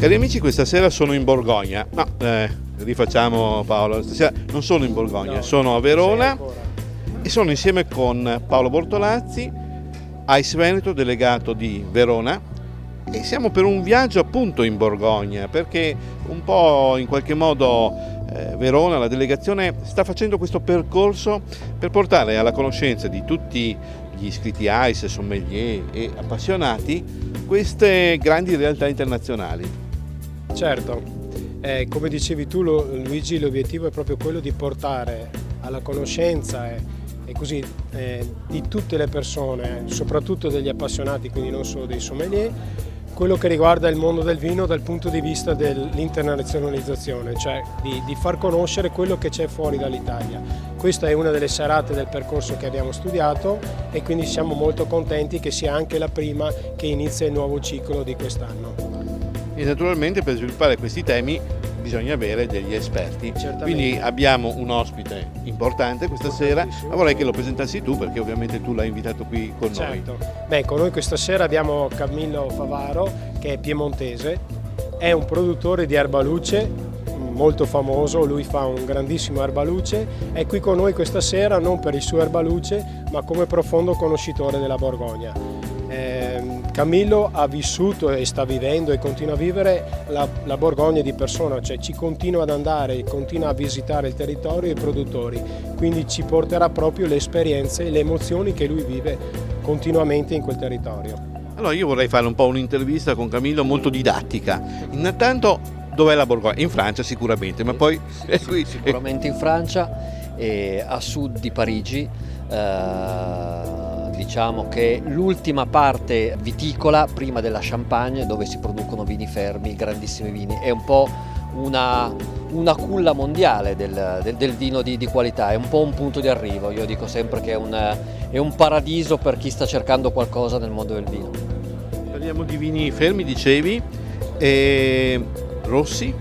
Cari amici, questa sera sono in Borgogna. No, rifacciamo Paolo, stasera non sono in Borgogna, sono a Verona e sono insieme con Paolo Bortolazzi, AIS Veneto, delegato di Verona, e siamo per un viaggio appunto in Borgogna, perché un po' in qualche modo Verona, la delegazione, sta facendo questo percorso per portare alla conoscenza di tutti gli iscritti AIS, sommelier e appassionati queste grandi realtà internazionali. Certo, come dicevi tu Luigi, l'obiettivo è proprio quello di portare alla conoscenza e così di tutte le persone, soprattutto degli appassionati, quindi non solo dei sommelier, quello che riguarda il mondo del vino dal punto di vista dell'internazionalizzazione, cioè di far conoscere quello che c'è fuori dall'Italia. Questa è una delle serate del percorso che abbiamo studiato e quindi siamo molto contenti che sia anche la prima che inizia il nuovo ciclo di quest'anno. E naturalmente per sviluppare questi temi bisogna avere degli esperti. Certamente. Quindi abbiamo un ospite importante questa sera, ma vorrei che lo presentassi tu, perché ovviamente tu l'hai invitato qui con noi. Certo. Beh, con noi questa sera abbiamo Camillo Favaro, che è piemontese, è un produttore di erba luce molto famoso, lui fa un grandissimo erba luce, è qui con noi questa sera non per il suo erba luce ma come profondo conoscitore della Borgogna. Camillo ha vissuto e sta vivendo e continua a vivere la Borgogna di persona, cioè ci continua ad andare, continua a visitare il territorio e i produttori, quindi ci porterà proprio le esperienze e le emozioni che lui vive continuamente in quel territorio. Allora io vorrei fare un po' un'intervista con Camillo molto didattica. Intanto, dov'è la Borgogna? In Francia sicuramente, ma poi è qui. Sicuramente in Francia, a sud di Parigi. Diciamo che l'ultima parte viticola prima della Champagne, dove si producono vini fermi, grandissimi vini, è un po' una culla mondiale del vino di qualità, è un po' un punto di arrivo. Io dico sempre che è un paradiso per chi sta cercando qualcosa nel mondo del vino. Parliamo di vini fermi, dicevi, e rossi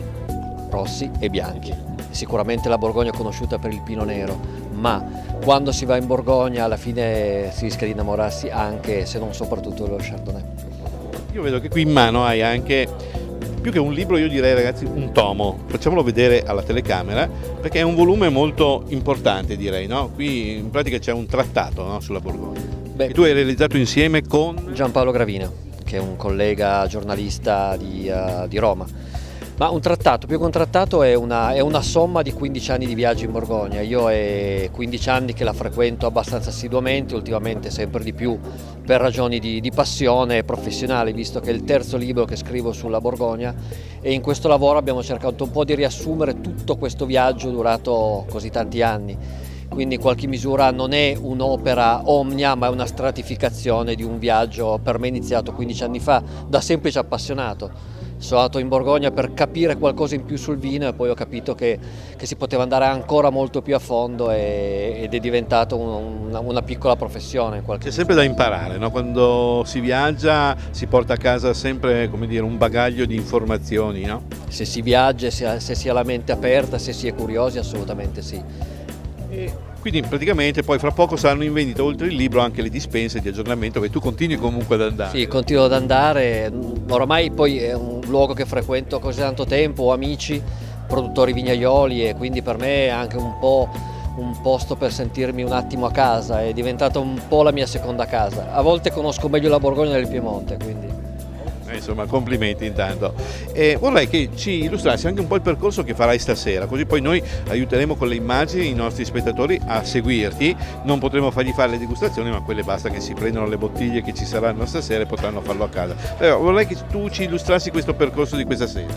e bianchi. Sicuramente la Borgogna è conosciuta per il Pinot Nero, ma quando si va in Borgogna alla fine si rischia di innamorarsi anche, se non soprattutto, dello Chardonnay. Io vedo che qui in mano hai anche, più che un libro, io direi ragazzi un tomo, facciamolo vedere alla telecamera, perché è un volume molto importante, direi, no? Qui in pratica c'è un trattato, no, sulla Borgogna. Beh, e tu hai realizzato insieme con Giampaolo Gravina, che è un collega giornalista di Roma. Ma un trattato, più che un trattato, è una somma di 15 anni di viaggio in Borgogna. Io è 15 anni che la frequento abbastanza assiduamente, ultimamente sempre di più per ragioni di passione professionale, visto che è il terzo libro che scrivo sulla Borgogna, e in questo lavoro abbiamo cercato un po' di riassumere tutto questo viaggio durato così tanti anni. Quindi in qualche misura non è un'opera omnia, ma è una stratificazione di un viaggio per me iniziato 15 anni fa da semplice appassionato. Sono andato in Borgogna per capire qualcosa in più sul vino e poi ho capito che si poteva andare ancora molto più a fondo ed è diventato una piccola professione. C'è sempre da imparare, no? Quando si viaggia si porta a casa sempre, come dire, un bagaglio di informazioni, no? Se si viaggia, se si ha la mente aperta, se si è curiosi, assolutamente sì. E quindi praticamente poi fra poco saranno in vendita, oltre il libro, anche le dispense di aggiornamento, che tu continui comunque ad andare. Sì, continuo ad andare, oramai poi è un luogo che frequento così tanto tempo, ho amici, produttori vignaioli, e quindi per me è anche un po' un posto per sentirmi un attimo a casa, è diventata un po' la mia seconda casa. A volte conosco meglio la Borgogna del Piemonte, quindi. Insomma, complimenti intanto. Vorrei che ci illustrassi anche un po' il percorso che farai stasera, così poi noi aiuteremo con le immagini i nostri spettatori a seguirti. Non potremo fargli fare le degustazioni, ma quelle basta che si prendano le bottiglie che ci saranno stasera e potranno farlo a casa. Però vorrei che tu ci illustrassi questo percorso di questa sera.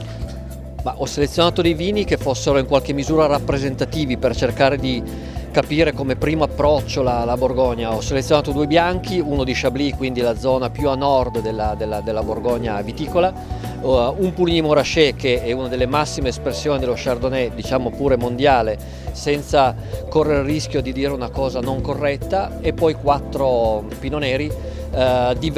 Ma ho selezionato dei vini che fossero in qualche misura rappresentativi per cercare di capire come primo approccio la Borgogna. Ho selezionato 2 bianchi, uno di Chablis, quindi la zona più a nord della Borgogna viticola, un Puligny Montrachet, che è una delle massime espressioni dello Chardonnay, diciamo pure mondiale, senza correre il rischio di dire una cosa non corretta, e poi 4 Pinot Neri di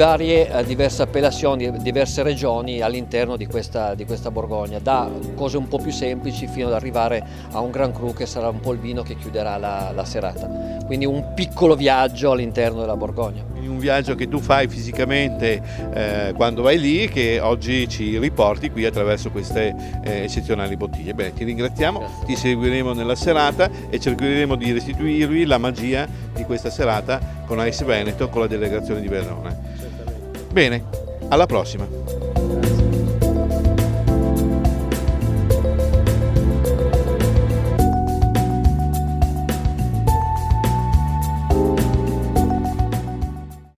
diverse appellazioni, di diverse regioni all'interno di questa Borgogna, da cose un po' più semplici fino ad arrivare a un Grand Cru, che sarà un po' il vino che chiuderà la serata. Quindi un piccolo viaggio all'interno della Borgogna. Quindi un viaggio che tu fai fisicamente quando vai lì, che oggi ci riporti qui attraverso queste eccezionali bottiglie. Bene, ti ringraziamo, Grazie. ti seguiremo nella serata e cercheremo di restituirvi la magia di questa serata con Ice Veneto, con la delegazione di Verona. Certamente. Bene, alla prossima.